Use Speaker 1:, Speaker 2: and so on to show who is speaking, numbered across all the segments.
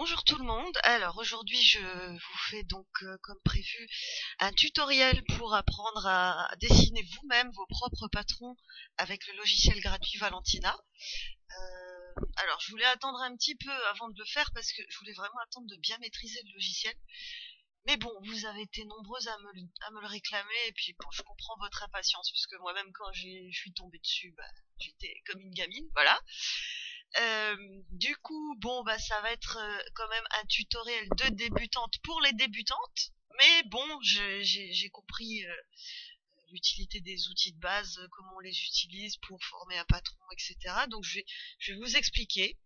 Speaker 1: Bonjour tout le monde. Alors aujourd'hui je vous fais donc comme prévu un tutoriel pour apprendre à dessiner vous-même vos propres patrons avec le logiciel gratuit Valentina. Alors je voulais attendre un petit peu avant de le faire parce que je voulais vraiment attendre de bien maîtriser le logiciel. Mais bon, vous avez été nombreuses à me le réclamer et puis bon, je comprends votre impatience puisque moi-même quand je suis tombée dessus, j'étais comme une gamine, voilà. Du coup, bon, ça va être quand même un tutoriel de débutante pour les débutantes. Mais bon, j'ai compris l'utilité des outils de base, comment on les utilise pour former un patron, etc. Donc je vais vous expliquer.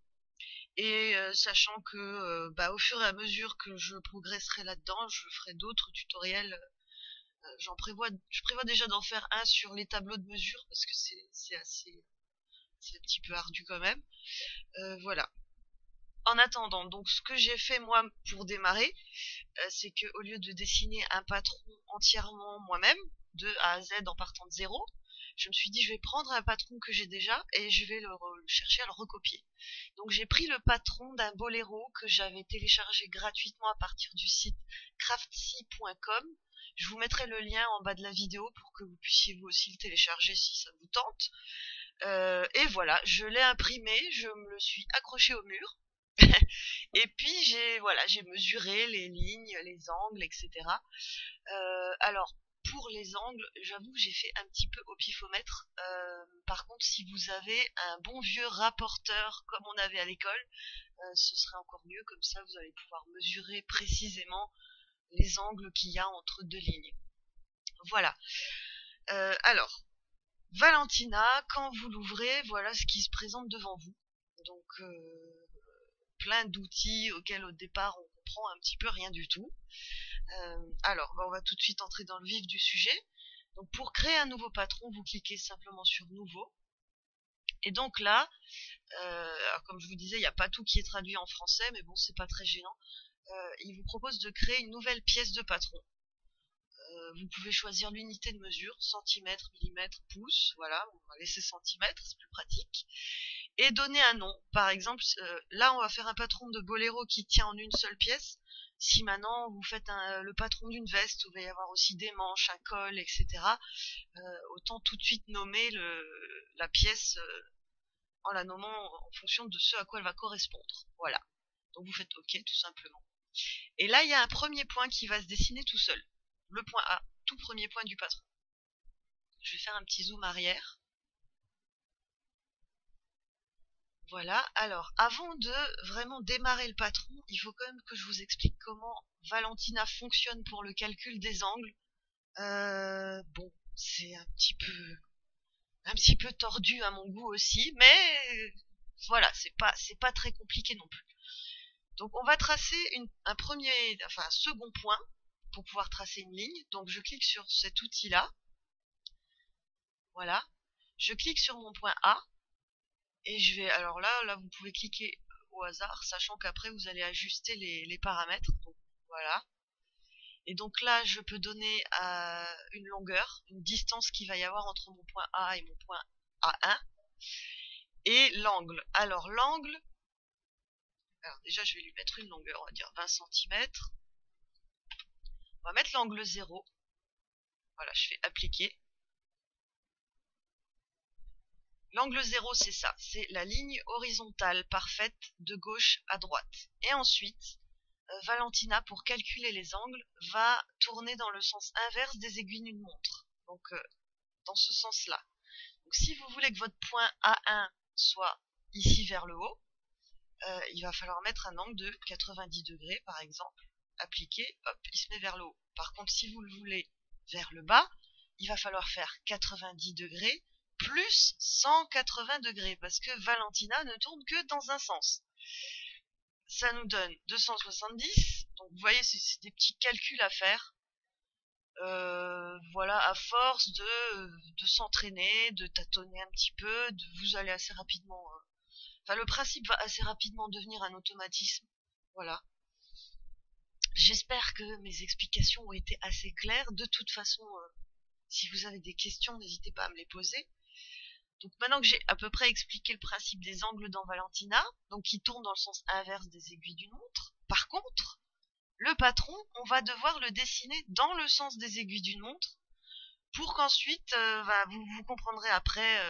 Speaker 1: Et sachant que au fur et à mesure que je progresserai là-dedans, je ferai d'autres tutoriels. Je prévois déjà d'en faire un sur les tableaux de mesure parce que c'est un petit peu ardu quand même. Voilà. En attendant, donc ce que j'ai fait moi pour démarrer, c'est que au lieu de dessiner un patron entièrement moi-même, de A à Z en partant de zéro, je me suis dit je vais prendre un patron que j'ai déjà et je vais chercher à le recopier. Donc j'ai pris le patron d'un boléro que j'avais téléchargé gratuitement à partir du site craftsy.com. Je vous mettrai le lien en bas de la vidéo pour que vous puissiez vous aussi le télécharger si ça vous tente. Et voilà, je l'ai imprimé, je me le suis accroché au mur. Et puis j'ai mesuré les lignes, les angles, etc. Alors pour les angles, j'avoue que j'ai fait un petit peu au pifomètre. Par contre, si vous avez un bon vieux rapporteur comme on avait à l'école, ce serait encore mieux. Comme ça, vous allez pouvoir mesurer précisément les angles qu'il y a entre deux lignes. Voilà. Alors, Valentina, quand vous l'ouvrez, voilà ce qui se présente devant vous. Donc plein d'outils auxquels au départ on comprend un petit peu rien du tout. Alors, on va tout de suite entrer dans le vif du sujet. Donc pour créer un nouveau patron, vous cliquez simplement sur Nouveau. Et donc là, alors comme je vous disais, il n'y a pas tout qui est traduit en français, mais bon, c'est pas très gênant. Il vous propose de créer une nouvelle pièce de patron. Vous pouvez choisir l'unité de mesure, centimètres, millimètres, pouces, voilà, on va laisser centimètres, c'est plus pratique. Et donner un nom. Par exemple, là on va faire un patron de boléro qui tient en une seule pièce. Si maintenant vous faites le patron d'une veste, où il va y avoir aussi des manches, un col, etc. Autant tout de suite nommer la pièce en la nommant en fonction de ce à quoi elle va correspondre. Voilà. Donc vous faites OK tout simplement. Et là il y a un premier point qui va se dessiner tout seul. Le point A, tout premier point du patron. Je vais faire un petit zoom arrière. Voilà, alors avant de vraiment démarrer le patron, il faut quand même que je vous explique comment Valentina fonctionne pour le calcul des angles. Bon, c'est un petit peu tordu à mon goût aussi, mais voilà, c'est pas très compliqué non plus. Donc on va tracer un second point pour pouvoir tracer une ligne. Donc je clique sur cet outil-là. Voilà, je clique sur mon point A. Et alors là, vous pouvez cliquer au hasard, sachant qu'après vous allez ajuster les paramètres. Donc, voilà. Et donc là, je peux donner une longueur, une distance qu'il va y avoir entre mon point A et mon point A1. Et l'angle. Alors l'angle, déjà je vais lui mettre une longueur, on va dire 20 cm. On va mettre l'angle 0. Voilà, je fais appliquer. L'angle 0, c'est ça, c'est la ligne horizontale parfaite de gauche à droite. Et ensuite, Valentina, pour calculer les angles, va tourner dans le sens inverse des aiguilles d'une montre. Donc, dans ce sens-là. Donc, si vous voulez que votre point A1 soit ici vers le haut, il va falloir mettre un angle de 90 degrés, par exemple. Appliquer, hop, il se met vers le haut. Par contre, si vous le voulez vers le bas, il va falloir faire 90 degrés plus 180 degrés, parce que Valentina ne tourne que dans un sens. Ça nous donne 270. Donc vous voyez, c'est des petits calculs à faire. Voilà, à force de s'entraîner, de tâtonner un petit peu, vous allez assez rapidement. Enfin, le principe va assez rapidement devenir un automatisme. Voilà. J'espère que mes explications ont été assez claires. De toute façon, si vous avez des questions, n'hésitez pas à me les poser. Donc maintenant que j'ai à peu près expliqué le principe des angles dans Valentina, donc qui tournent dans le sens inverse des aiguilles d'une montre, Par contre, le patron, on va devoir le dessiner dans le sens des aiguilles d'une montre pour qu'ensuite, vous comprendrez après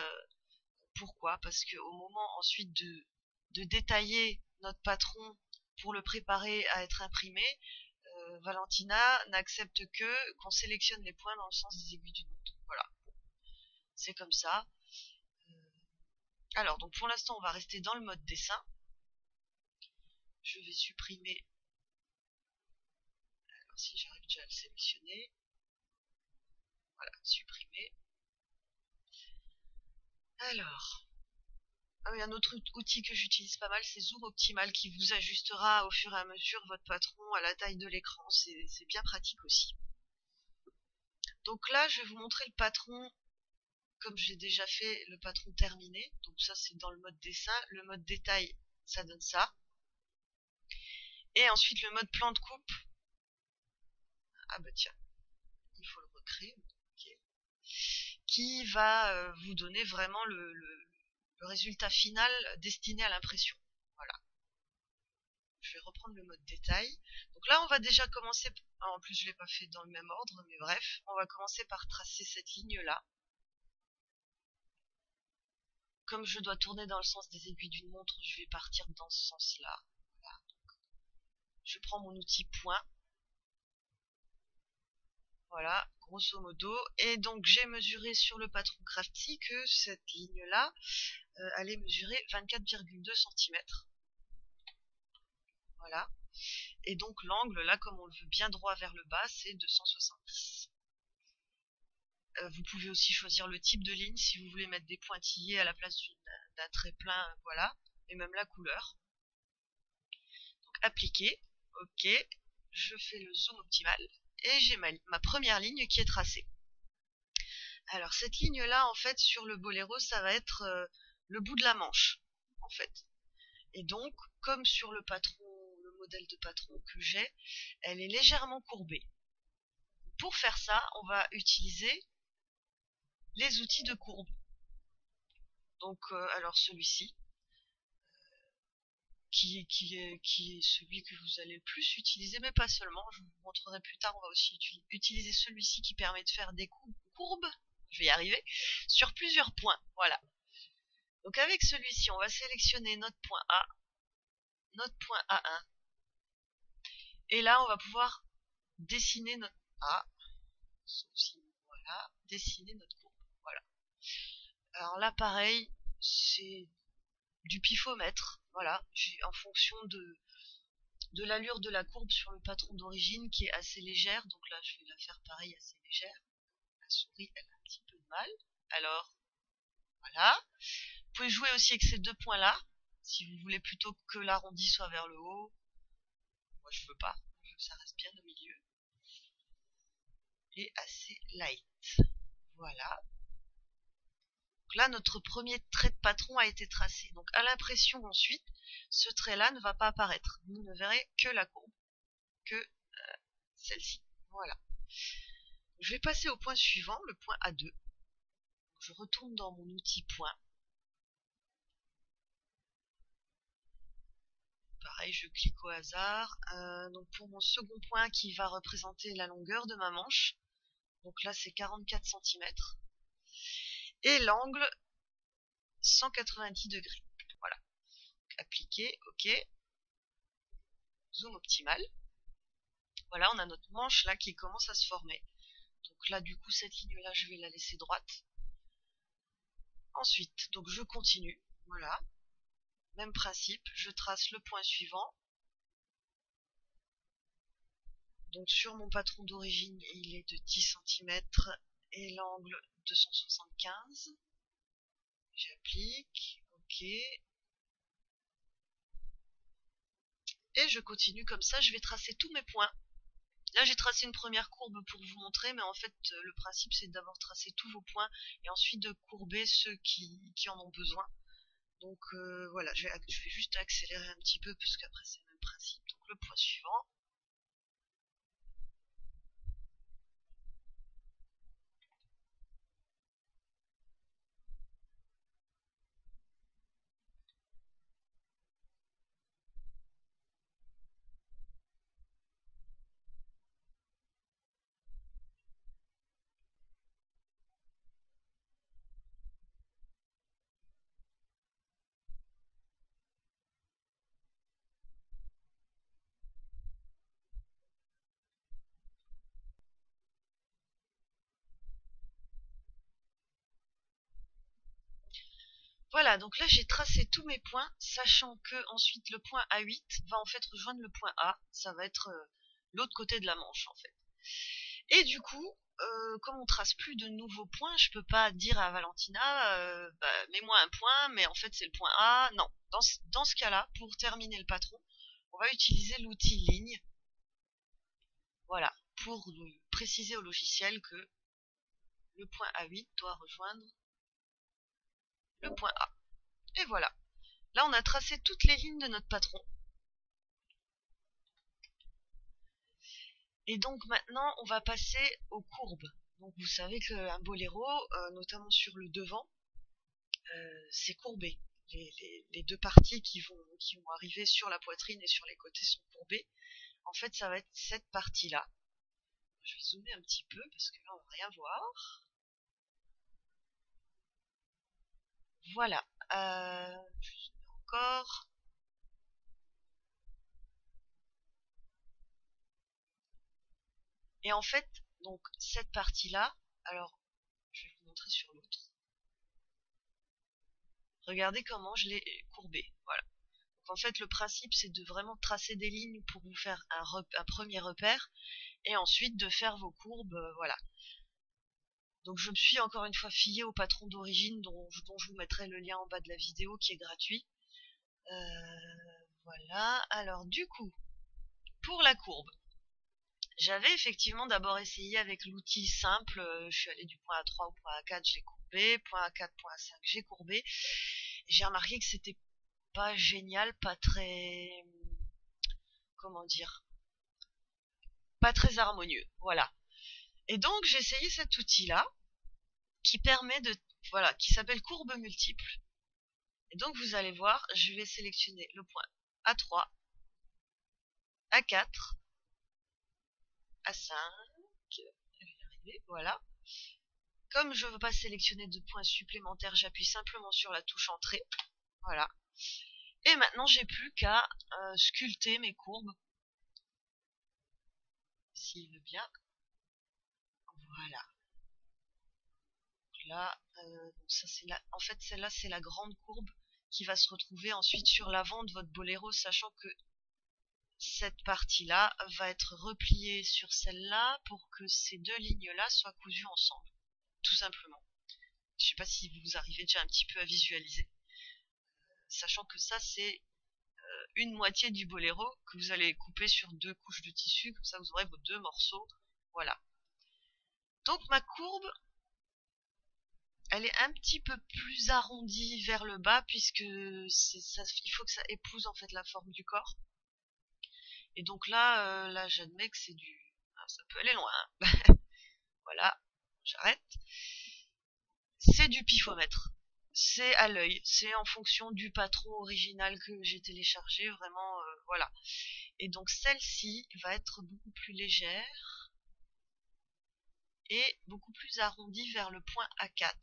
Speaker 1: pourquoi. Parce qu'au moment ensuite de détailler notre patron pour le préparer à être imprimé, Valentina n'accepte que qu'on sélectionne les points dans le sens des aiguilles d'une montre. Voilà, c'est comme ça. Alors, donc pour l'instant, on va rester dans le mode dessin. Je vais supprimer. Alors, si j'arrive déjà à le sélectionner. Voilà, supprimer. Alors, il y a un autre outil que j'utilise pas mal, c'est Zoom Optimal qui vous ajustera au fur et à mesure votre patron à la taille de l'écran. C'est bien pratique aussi. Donc là, je vais vous montrer le patron comme j'ai déjà fait le patron terminé. Donc ça, c'est dans le mode dessin. Le mode détail, ça donne ça. Et ensuite, le mode plan de coupe. Ah bah tiens, il faut le recréer. Okay. Qui va vous donner vraiment le résultat final destiné à l'impression. Voilà. Je vais reprendre le mode détail. Donc là, on va déjà commencer. En plus, je ne l'ai pas fait dans le même ordre, mais bref, on va commencer par tracer cette ligne-là. Comme je dois tourner dans le sens des aiguilles d'une montre, je vais partir dans ce sens-là. Voilà. Je prends mon outil point. Voilà, grosso modo. Et donc, j'ai mesuré sur le patron Craftsy que cette ligne-là allait mesurer 24,2 cm. Voilà. Et donc l'angle, là, comme on le veut bien droit vers le bas, c'est 270. Vous pouvez aussi choisir le type de ligne si vous voulez mettre des pointillés à la place d'un trait plein, voilà. Et même la couleur. Donc appliquer, ok. Je fais le zoom optimal. Et j'ai ma première ligne qui est tracée. Alors cette ligne-là, en fait, sur le boléro, ça va être le bout de la manche, en fait. Et donc, comme sur le patron, le modèle de patron que j'ai, elle est légèrement courbée. Pour faire ça, on va utiliser les outils de courbe. Donc, alors celui-ci, qui est celui que vous allez le plus utiliser, mais pas seulement. Je vous montrerai plus tard. On va aussi utiliser celui-ci qui permet de faire des courbes. Je vais y arriver sur plusieurs points. Voilà. Donc avec celui-ci, on va sélectionner notre point A, notre point A1, et là, on va pouvoir dessiner notre A. Voilà, dessiner notre courbe. Voilà. Alors là, pareil, c'est du pifomètre. Voilà, en fonction de l'allure de la courbe sur le patron d'origine qui est assez légère. Donc là, je vais la faire pareil, assez légère. La souris, elle a un petit peu de mal. Alors, voilà. Vous pouvez jouer aussi avec ces deux points-là. Si vous voulez plutôt que l'arrondi soit vers le haut. Moi, je veux pas. Je veux que ça reste bien au milieu. Et assez light. Voilà. Donc là, notre premier trait de patron a été tracé. Donc à l'impression ensuite, ce trait-là ne va pas apparaître. Vous ne verrez que la courbe, que celle-ci. Voilà. Je vais passer au point suivant, le point A2. Je retourne dans mon outil point. Pareil, je clique au hasard. Donc pour mon second point qui va représenter la longueur de ma manche. Donc là, c'est 44 cm. Et l'angle, 190 degrés. Voilà. Donc, appliquer, ok. Zoom optimal. Voilà, on a notre manche là qui commence à se former. Donc là, du coup, cette ligne-là, je vais la laisser droite. Ensuite, donc je continue. Voilà. Même principe, je trace le point suivant. Donc sur mon patron d'origine, il est de 10 cm et l'angle 275. J'applique, ok. Et je continue comme ça, je vais tracer tous mes points. Là, j'ai tracé une première courbe pour vous montrer, mais en fait, le principe, c'est d'abord tracer tous vos points et ensuite de courber ceux qui en ont besoin. Donc voilà, je vais juste accélérer un petit peu parce qu'après, c'est le même principe. Donc le point suivant. Voilà, donc là j'ai tracé tous mes points, sachant que ensuite le point A8 va en fait rejoindre le point A, ça va être l'autre côté de la manche en fait. Et du coup, comme on trace plus de nouveaux points, je peux pas dire à Valentina, bah, mets-moi un point, mais en fait c'est le point A. Non, dans ce cas-là, pour terminer le patron, on va utiliser l'outil ligne, voilà, pour préciser au logiciel que le point A8 doit rejoindre le point A. Et voilà. Là, on a tracé toutes les lignes de notre patron. Et donc maintenant, on va passer aux courbes. Donc vous savez qu'un boléro, notamment sur le devant, c'est courbé. Les deux parties qui vont arriver sur la poitrine et sur les côtés sont courbées. En fait, ça va être cette partie-là. Je vais zoomer un petit peu parce que là, on va rien voir. Voilà. Je vais zoomer encore. Et en fait, donc cette partie-là, alors je vais vous montrer sur l'autre. Regardez comment je l'ai courbé. Voilà. Donc en fait, le principe, c'est de vraiment tracer des lignes pour vous faire un premier repère et ensuite de faire vos courbes. Voilà. Donc je me suis encore une fois fiée au patron d'origine dont je vous mettrai le lien en bas de la vidéo qui est gratuit. Voilà. Alors du coup, pour la courbe, j'avais effectivement d'abord essayé avec l'outil simple. Je suis allée du point A3 au point A4, j'ai courbé. Point A4, point A5, j'ai courbé. J'ai remarqué que c'était pas génial, pas très, comment dire, pas très harmonieux. Voilà. Et donc j'ai essayé cet outil-là qui permet de, voilà, qui s'appelle courbe multiple. Et donc vous allez voir, je vais sélectionner le point A3, A4, A5, voilà. Comme je ne veux pas sélectionner de points supplémentaires, j'appuie simplement sur la touche entrée, voilà. Et maintenant j'ai plus qu'à sculpter mes courbes, s'il veut bien, voilà. Là, donc ça c'est en fait celle-là c'est la grande courbe qui va se retrouver ensuite sur l'avant de votre boléro, sachant que cette partie-là va être repliée sur celle-là pour que ces deux lignes-là soient cousues ensemble, tout simplement. Je ne sais pas si vous arrivez déjà un petit peu à visualiser, sachant que ça c'est une moitié du boléro que vous allez couper sur deux couches de tissu, comme ça vous aurez vos deux morceaux, voilà. Donc ma courbe, elle est un petit peu plus arrondie vers le bas puisque il faut que ça épouse en fait la forme du corps. Et donc là j'admets que c'est du, ça peut aller loin, hein. Voilà, j'arrête. C'est du pifomètre. C'est à l'œil, c'est en fonction du patron original que j'ai téléchargé, vraiment, voilà. Et donc celle-ci va être beaucoup plus légère et beaucoup plus arrondie vers le point A4.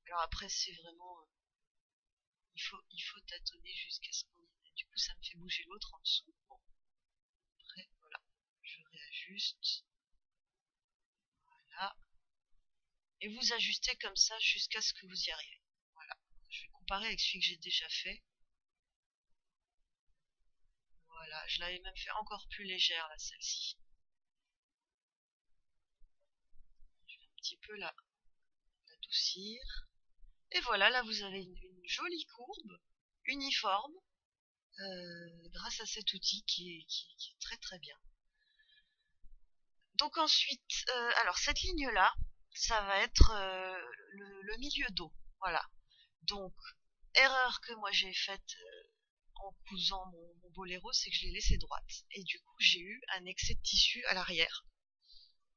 Speaker 1: Alors après c'est vraiment, il faut tâtonner jusqu'à ce qu'on y ait. Du coup ça me fait bouger l'autre en dessous. Bon, après voilà, je réajuste, voilà. Et vous ajustez comme ça jusqu'à ce que vous y arrivez. Voilà, je vais comparer avec celui que j'ai déjà fait. Voilà, je l'avais même fait encore plus légère là, celle-ci. Je vais un petit peu l'adoucir. Et voilà, là vous avez une jolie courbe, uniforme, grâce à cet outil qui est très très bien. Donc ensuite, alors cette ligne-là, ça va être le milieu dos. Voilà. Donc, erreur que moi j'ai faite en cousant mon boléro, c'est que je l'ai laissé droite. Et du coup, j'ai eu un excès de tissu à l'arrière.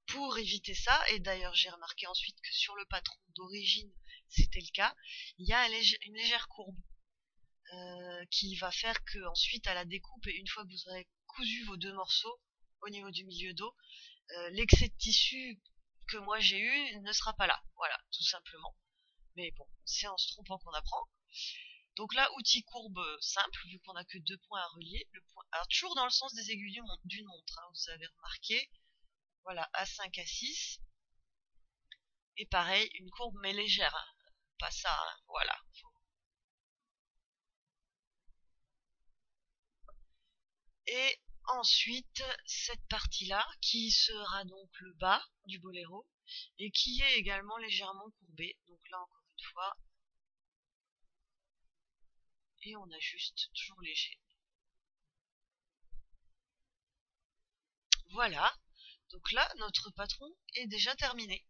Speaker 1: Pour éviter ça, et d'ailleurs j'ai remarqué ensuite que sur le patron d'origine, c'était le cas, il y a une légère courbe qui va faire que ensuite à la découpe, et une fois que vous aurez cousu vos deux morceaux au niveau du milieu dos, l'excès de tissu que moi j'ai eu ne sera pas là. Voilà, tout simplement. Mais bon, c'est en se trompant qu'on apprend. Donc là, outil courbe simple, vu qu'on n'a que deux points à relier. Alors toujours dans le sens des aiguilles d'une montre, hein, vous avez remarqué. Voilà, A5, A6. Et pareil, une courbe mais légère, hein. pas ça, hein, voilà. Et ensuite, cette partie-là, qui sera donc le bas du boléro, et qui est également légèrement courbée. Donc là, encore une fois, et on ajuste toujours léger. Voilà. Donc là, notre patron est déjà terminé.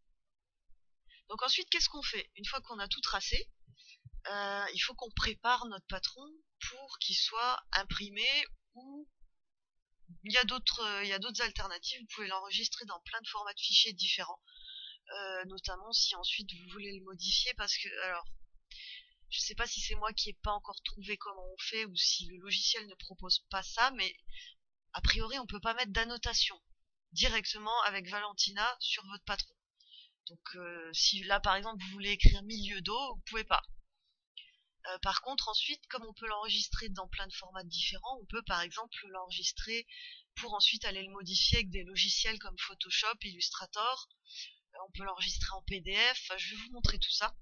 Speaker 1: Donc ensuite, qu'est-ce qu'on fait? Une fois qu'on a tout tracé, il faut qu'on prépare notre patron pour qu'il soit imprimé, ou il y a d'autres alternatives. Vous pouvez l'enregistrer dans plein de formats de fichiers différents, notamment si ensuite vous voulez le modifier, parce que, alors, je sais pas si c'est moi qui ai pas encore trouvé comment on fait, ou si le logiciel ne propose pas ça, mais a priori on peut pas mettre d'annotation directement avec Valentina sur votre patron. Donc si là par exemple vous voulez écrire milieu d'eau, vous pouvez pas. Par contre ensuite, comme on peut l'enregistrer dans plein de formats différents, on peut par exemple l'enregistrer pour ensuite aller le modifier avec des logiciels comme Photoshop, Illustrator. On peut l'enregistrer en PDF, enfin, je vais vous montrer tout ça.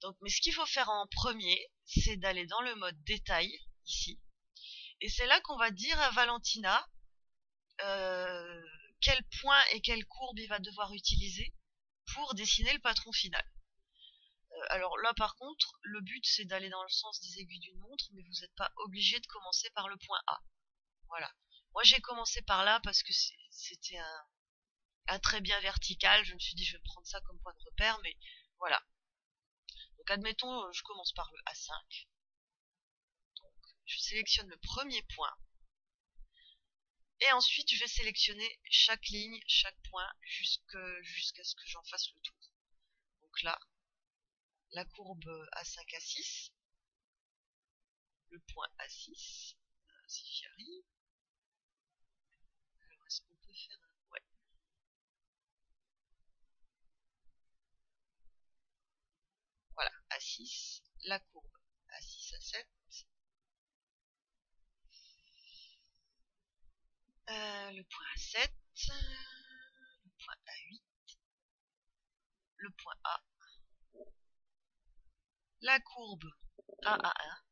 Speaker 1: Donc, mais ce qu'il faut faire en premier, c'est d'aller dans le mode détail, ici. Et c'est là qu'on va dire à Valentina euh, quel point et quelle courbe il va devoir utiliser pour dessiner le patron final. Alors là par contre, le but c'est d'aller dans le sens des aiguilles d'une montre, mais vous n'êtes pas obligé de commencer par le point A. Voilà. Moi j'ai commencé par là parce que c'était un trait bien vertical, je me suis dit je vais prendre ça comme point de repère, mais voilà. Donc admettons, je commence par le A5. Donc je sélectionne le premier point. Et ensuite je vais sélectionner chaque ligne, chaque point, jusqu'à ce que j'en fasse le tour. Donc là, la courbe A5, A6, le point A6, si j'y arrive. Alors est-ce qu'on peut faire un... Ouais. Voilà, A6, la courbe A6, A7. Le point A7, le point A8, le point A, la courbe AA1,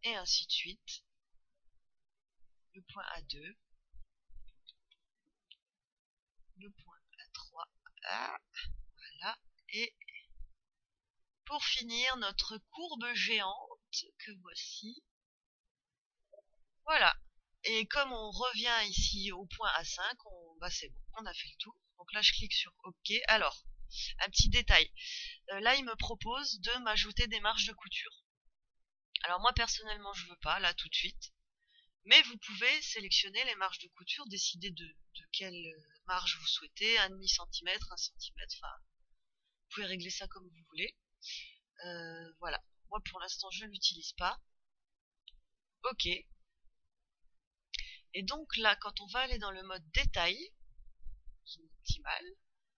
Speaker 1: et ainsi de suite. Le point A2, le point A3, ah, voilà, et pour finir notre courbe géante que voici. Voilà. Et comme on revient ici au point A5, bah c'est bon, on a fait le tour. Donc là je clique sur OK. Alors, un petit détail. Là il me propose de m'ajouter des marges de couture. Alors moi personnellement je veux pas, là tout de suite. Mais vous pouvez sélectionner les marges de couture, décider de quelle marge vous souhaitez, 1,5 cm, 1 cm, enfin, vous pouvez régler ça comme vous voulez. Voilà. Moi pour l'instant je ne l'utilise pas. OK. Et donc là, quand on va aller dans le mode détail, qui est optimal,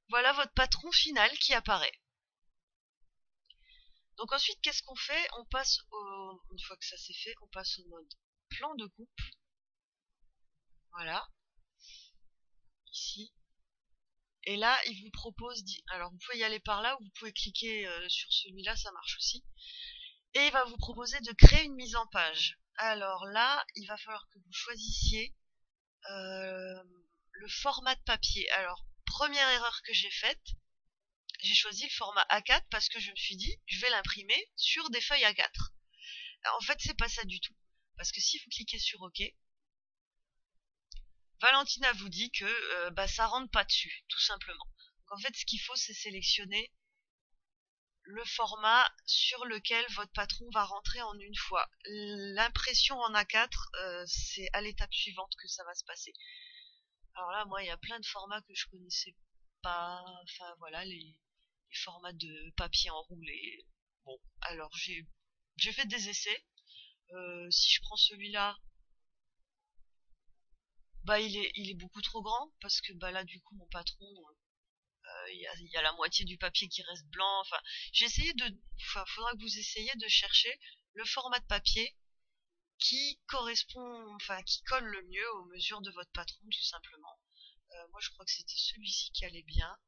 Speaker 1: voilà votre patron final qui apparaît. Donc ensuite, qu'est-ce qu'on fait? Une fois que ça c'est fait, on passe au mode plan de coupe. Voilà, ici. Et là, il vous propose, alors vous pouvez y aller par là, ou vous pouvez cliquer sur celui-là, ça marche aussi. Et il va vous proposer de créer une mise en page. Alors là, il va falloir que vous choisissiez le format de papier. Alors, première erreur que j'ai faite, j'ai choisi le format A4 parce que je me suis dit, je vais l'imprimer sur des feuilles A4. Alors, en fait, c'est pas ça du tout. Parce que si vous cliquez sur OK, Valentina vous dit que bah, ça rentre pas dessus, tout simplement. Donc, en fait, ce qu'il faut, c'est sélectionner le format sur lequel votre patron va rentrer en une fois. L'impression en A4, c'est à l'étape suivante que ça va se passer. Alors là, moi, il y a plein de formats que je connaissais pas. Enfin, voilà, les formats de papier enroulé. Bon, alors j'ai fait des essais. Si je prends celui-là, bah il est beaucoup trop grand parce que bah là du coup mon patron, il y a la moitié du papier qui reste blanc. Enfin, enfin, faudra que vous essayiez de chercher le format de papier qui correspond, enfin qui colle le mieux aux mesures de votre patron, tout simplement. Moi je crois que c'était celui-ci qui allait bien.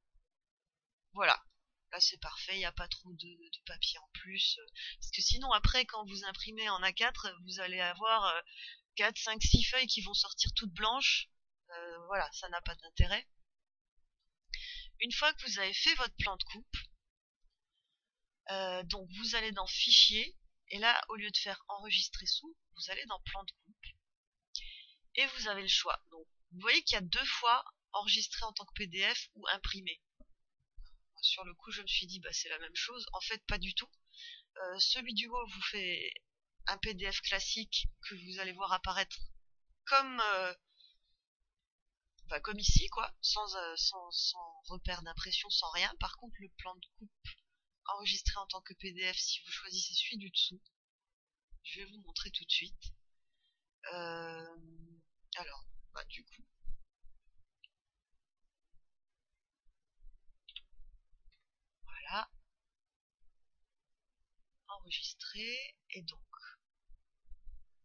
Speaker 1: Voilà. Là, c'est parfait, il n'y a pas trop de papier en plus. Parce que sinon, après, quand vous imprimez en A4, vous allez avoir 4, 5, 6 feuilles qui vont sortir toutes blanches. Voilà, ça n'a pas d'intérêt. Une fois que vous avez fait votre plan de coupe, donc vous allez dans Fichier, et là, au lieu de faire Enregistrer sous, vous allez dans Plan de coupe, et vous avez le choix. Donc, vous voyez qu'il y a 2 fois enregistré en tant que PDF ou imprimé. Sur le coup, je me suis dit, bah, c'est la même chose. En fait, pas du tout. Celui du haut vous fait un PDF classique que vous allez voir apparaître comme, comme ici, quoi, sans repère d'impression, sans rien. Par contre, le plan de coupe enregistré en tant que PDF, si vous choisissez celui du dessous, je vais vous montrer tout de suite. Euh, alors, du coup, voilà, enregistrer, et donc,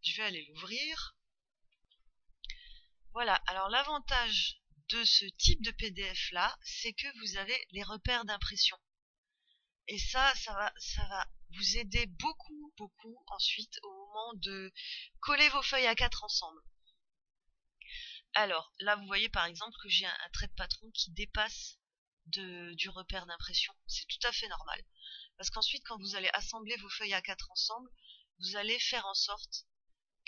Speaker 1: je vais aller l'ouvrir. Voilà, alors l'avantage de ce type de PDF là, c'est que vous avez les repères d'impression. Et ça va vous aider beaucoup, beaucoup ensuite au moment de coller vos feuilles A4 ensemble. Alors, là, vous voyez par exemple que j'ai un trait de patron qui dépasse du repère d'impression. C'est tout à fait normal. Parce qu'ensuite, quand vous allez assembler vos feuilles A4 ensemble, vous allez faire en sorte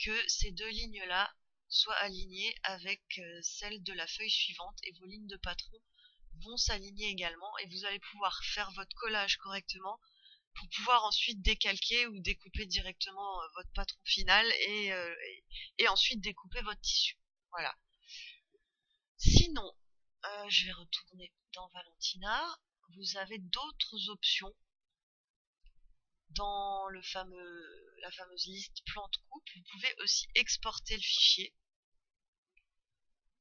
Speaker 1: que ces 2 lignes-là soient alignées avec celles de la feuille suivante, et vos lignes de patron vont s'aligner également, et vous allez pouvoir faire votre collage correctement pour pouvoir ensuite décalquer ou découper directement votre patron final, et ensuite découper votre tissu. Voilà. Sinon, je vais retourner dans Valentina. Vous avez d'autres options dans la fameuse liste plan de coupe. Vous pouvez aussi exporter le fichier.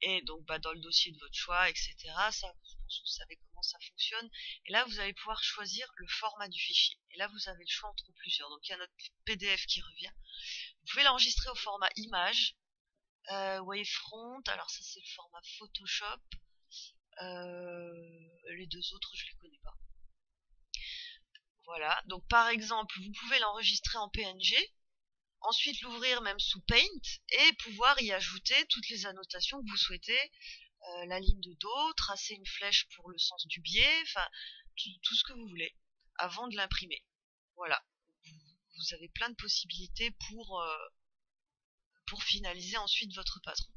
Speaker 1: Et donc, dans le dossier de votre choix, etc. Ça, je pense que vous savez comment ça fonctionne. Et là, vous allez pouvoir choisir le format du fichier. Et là, vous avez le choix entre plusieurs. Donc, il y a notre PDF qui revient. Vous pouvez l'enregistrer au format image, wavefront. Alors ça, c'est le format Photoshop. Les 2 autres, je les connais pas. Voilà. Donc, par exemple, vous pouvez l'enregistrer en PNG. Ensuite, l'ouvrir même sous Paint et pouvoir y ajouter toutes les annotations que vous souhaitez. La ligne de dos, tracer une flèche pour le sens du biais, enfin tout ce que vous voulez avant de l'imprimer. Voilà, vous avez plein de possibilités pour finaliser ensuite votre patron.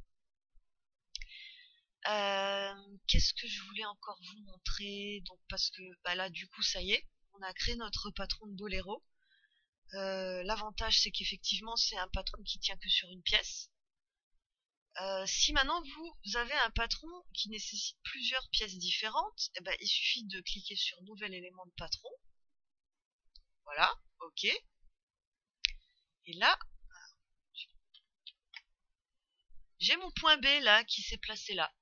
Speaker 1: Qu'est-ce que je voulais encore vous montrer? Donc parce que là du coup ça y est, on a créé notre patron de boléro. L'avantage c'est qu'effectivement c'est un patron qui tient que sur une pièce. Si maintenant vous avez un patron qui nécessite plusieurs pièces différentes, il suffit de cliquer sur nouvel élément de patron. Voilà, ok. Et là, j'ai mon point B là qui s'est placé là.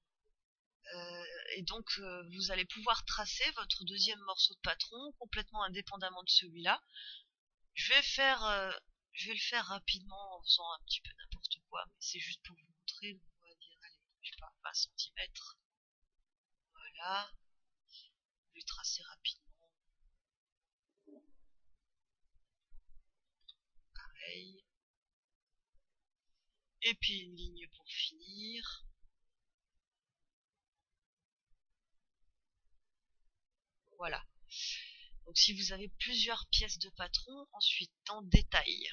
Speaker 1: Et donc vous allez pouvoir tracer votre deuxième morceau de patron complètement indépendamment de celui-là. Je vais le faire rapidement en faisant un petit peu n'importe quoi, mais c'est juste pour vous montrer. Donc on va dire, allez, je sais pas, 20 cm. Voilà. Je vais tracer rapidement. Pareil. Et puis une ligne pour finir. Voilà. Donc si vous avez plusieurs pièces de patron, ensuite dans détail,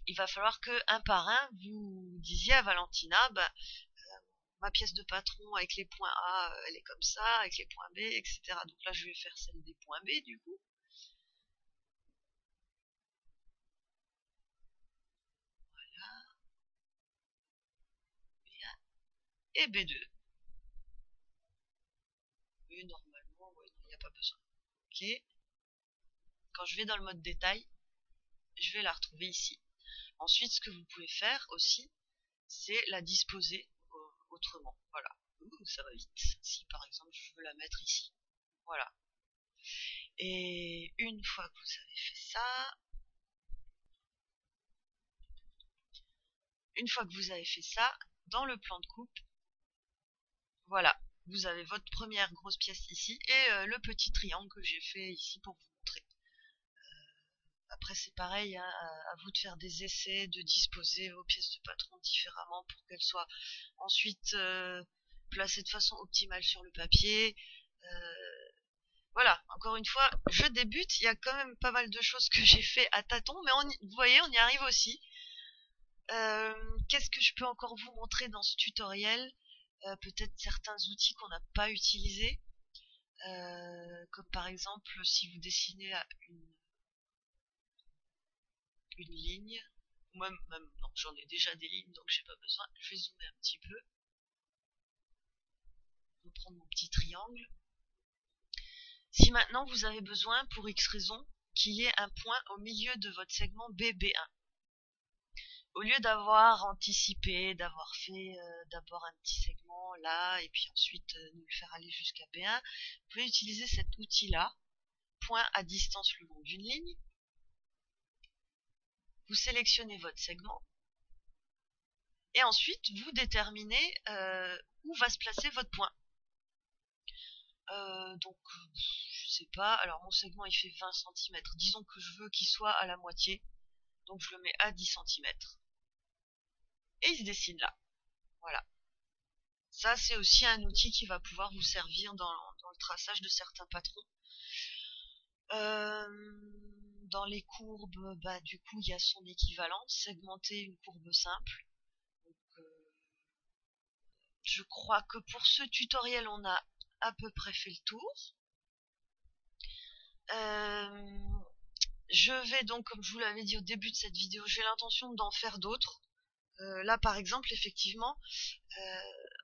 Speaker 1: il va falloir que un par un vous disiez à Valentina, ma pièce de patron avec les points A, elle est comme ça, avec les points B, etc. Donc là je vais faire celle des points B du coup. Voilà. B1 et B2. Et normalement, ouais, il n'y a pas besoin. Ok. Quand je vais dans le mode détail, je vais la retrouver ici. Ensuite, ce que vous pouvez faire aussi, c'est la disposer autrement. Voilà. Ça va vite. Si par exemple je veux la mettre ici. Voilà. Et une fois que vous avez fait ça, dans le plan de coupe, voilà, vous avez votre première grosse pièce ici et le petit triangle que j'ai fait ici pour vous montrer. Après c'est pareil, hein, à vous de faire des essais, de disposer vos pièces de patron différemment pour qu'elles soient ensuite placées de façon optimale sur le papier. Voilà, encore une fois, je débute, il y a quand même pas mal de choses que j'ai fait à tâtons, mais vous voyez, on y arrive aussi. Qu'est-ce que je peux encore vous montrer dans ce tutoriel? Peut-être certains outils qu'on n'a pas utilisés, comme par exemple si vous dessinez une ligne, ou même non, j'en ai déjà des lignes donc j'ai pas besoin, je vais zoomer un petit peu, reprendre mon petit triangle. Si maintenant vous avez besoin, pour X raison, qu'il y ait un point au milieu de votre segment BB1, au lieu d'avoir anticipé, d'avoir fait d'abord un petit segment là et puis ensuite nous le faire aller jusqu'à B1, vous pouvez utiliser cet outil-là, point à distance le long d'une ligne. Vous sélectionnez votre segment et ensuite vous déterminez où va se placer votre point. Donc je sais pas, alors mon segment il fait 20 cm, disons que je veux qu'il soit à la moitié, donc je le mets à 10 cm. Et il se dessine là, voilà. Ça c'est aussi un outil qui va pouvoir vous servir dans le traçage de certains patrons. Dans les courbes, bah du coup il y a son équivalent, segmenter une courbe simple. Donc, je crois que pour ce tutoriel on a à peu près fait le tour. Je vais donc, comme je vous l'avais dit au début de cette vidéo, j'ai l'intention d'en faire d'autres. Là par exemple, effectivement,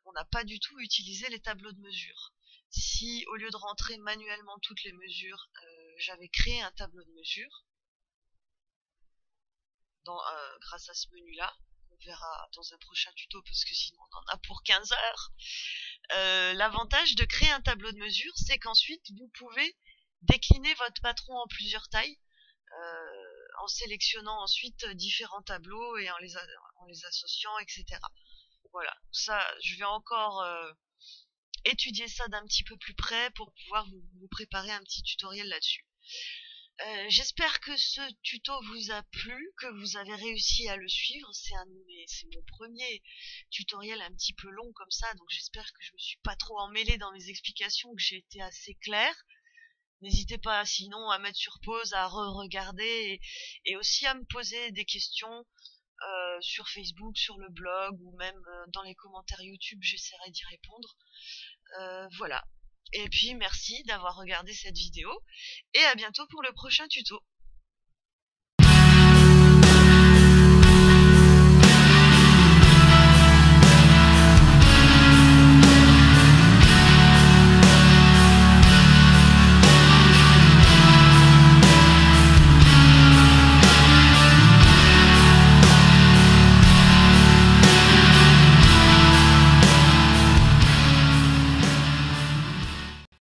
Speaker 1: on n'a pas du tout utilisé les tableaux de mesure. Si au lieu de rentrer manuellement toutes les mesures, j'avais créé un tableau de mesure, grâce à ce menu là, on verra dans un prochain tuto parce que sinon on en a pour 15 heures. L'avantage de créer un tableau de mesure, c'est qu'ensuite vous pouvez décliner votre patron en plusieurs tailles, en sélectionnant ensuite différents tableaux et en les associant, etc. Voilà, ça, je vais encore étudier ça d'un petit peu plus près pour pouvoir vous préparer un petit tutoriel là-dessus. J'espère que ce tuto vous a plu, que vous avez réussi à le suivre. C'est mon premier tutoriel un petit peu long comme ça, donc j'espère que je me suis pas trop emmêlée dans mes explications, que j'ai été assez claire. N'hésitez pas sinon à mettre sur pause, à re-regarder et aussi à me poser des questions sur Facebook, sur le blog ou même dans les commentaires YouTube, j'essaierai d'y répondre. Voilà. Et puis merci d'avoir regardé cette vidéo et à bientôt pour le prochain tuto.